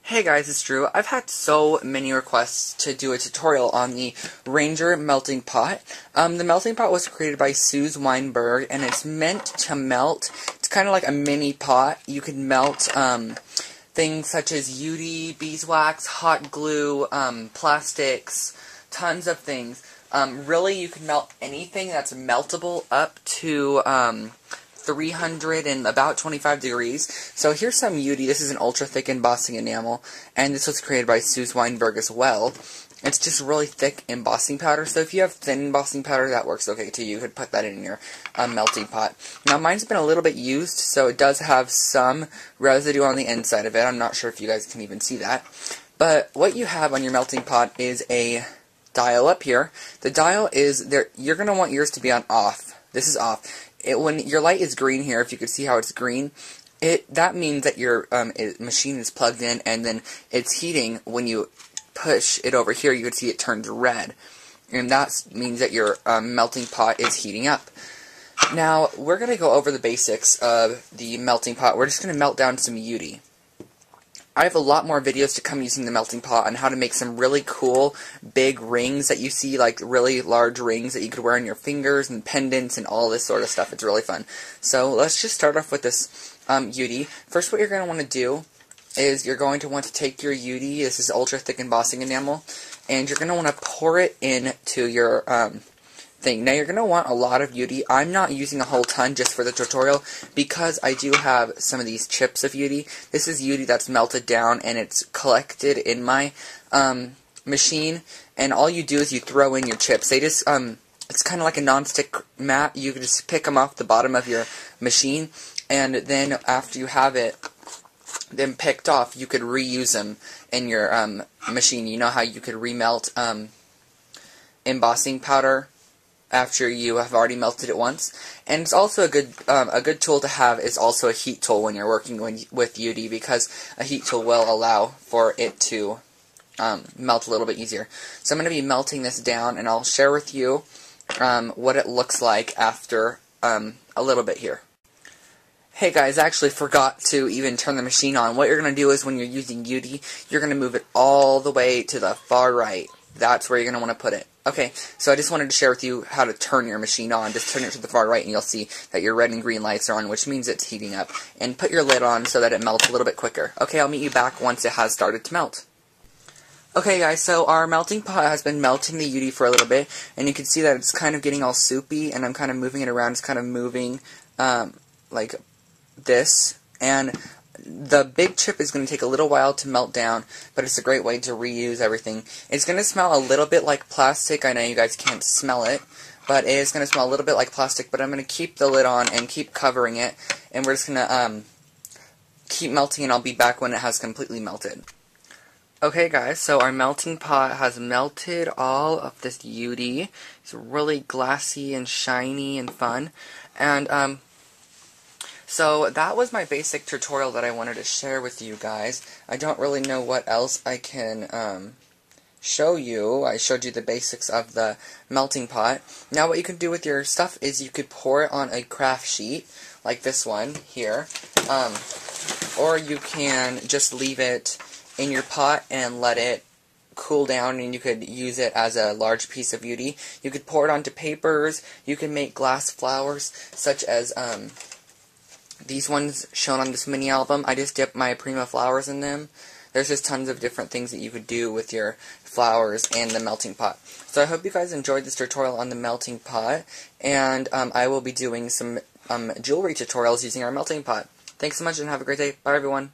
Hey guys, it's Drew. I've had so many requests to do a tutorial on the Ranger melting pot. The melting pot was created by Suze Weinberg, and it's meant to melt. It's kind of like a mini pot. You can melt things such as UD, beeswax, hot glue, plastics, tons of things. Really, you can melt anything that's meltable up to 300 and about 25 degrees. So here's some UD. This is an ultra thick embossing enamel, and this was created by Suze Weinberg as well. It's just really thick embossing powder, so if you have thin embossing powder, that works okay too. You could put that in your melting pot. Now mine's been a little bit used, so it does have some residue on the inside of it. I'm not sure if you guys can even see that. But what you have on your melting pot is a dial up here. The dial is there. You're going to want yours to be on off. This is off. When your light is green here, if you can see how it's green, that means that your machine is plugged in, and then it's heating. When you push it over here, you can see it turns red, and that means that your melting pot is heating up. Now, we're going to go over the basics of the melting pot. We're just going to melt down some UD. I have a lot more videos to come using the melting pot on how to make some really cool big rings that you see, like really large rings that you could wear on your fingers and pendants and all this sort of stuff. It's really fun. So let's just start off with this UD. First, what you're going to want to do is you're going to want to take your UD, this is ultra thick embossing enamel, and you're going to want to pour it into your thing. Now you're going to want a lot of UD. I'm not using a whole ton just for the tutorial because I do have some of these chips of UD. This is UD that's melted down and it's collected in my machine, and all you do is you throw in your chips. They just it's kind of like a non-stick mat. You can just pick them off the bottom of your machine, and then after you have it then picked off, you could reuse them in your machine. You know how you could remelt embossing powder after you have already melted it once. And it's also a good tool to have is also a heat tool when you're working with UD, because a heat tool will allow for it to melt a little bit easier. So I'm going to be melting this down, and I'll share with you what it looks like after a little bit here. Hey guys, I actually forgot to even turn the machine on. What you're going to do is when you're using UD, you're going to move it all the way to the far right. That's where you're going to want to put it. Okay, so I just wanted to share with you how to turn your machine on. Just turn it to the far right and you'll see that your red and green lights are on, which means it's heating up. And put your lid on so that it melts a little bit quicker. Okay, I'll meet you back once it has started to melt. Okay guys, so our melting pot has been melting the UD for a little bit, and you can see that it's kind of getting all soupy, and I'm kind of moving it around. It's kind of moving like this, and the big chip is going to take a little while to melt down, but it's a great way to reuse everything. It's going to smell a little bit like plastic. I know you guys can't smell it, but it is going to smell a little bit like plastic, but I'm going to keep the lid on and keep covering it, and we're just going to keep melting, and I'll be back when it has completely melted. Okay guys, so our melting pot has melted all of this UD. It's really glassy and shiny and fun, and so that was my basic tutorial that I wanted to share with you guys. I don't really know what else I can show you. I showed you the basics of the melting pot. Now what you can do with your stuff is you could pour it on a craft sheet, like this one here, or you can just leave it in your pot and let it cool down, and you could use it as a large piece of UD. You could pour it onto papers. You can make glass flowers, such as these ones shown on this mini album. I just dipped my Prima flowers in them. There's just tons of different things that you could do with your flowers and the melting pot. So I hope you guys enjoyed this tutorial on the melting pot, and I will be doing some jewelry tutorials using our melting pot. Thanks so much and have a great day. Bye everyone.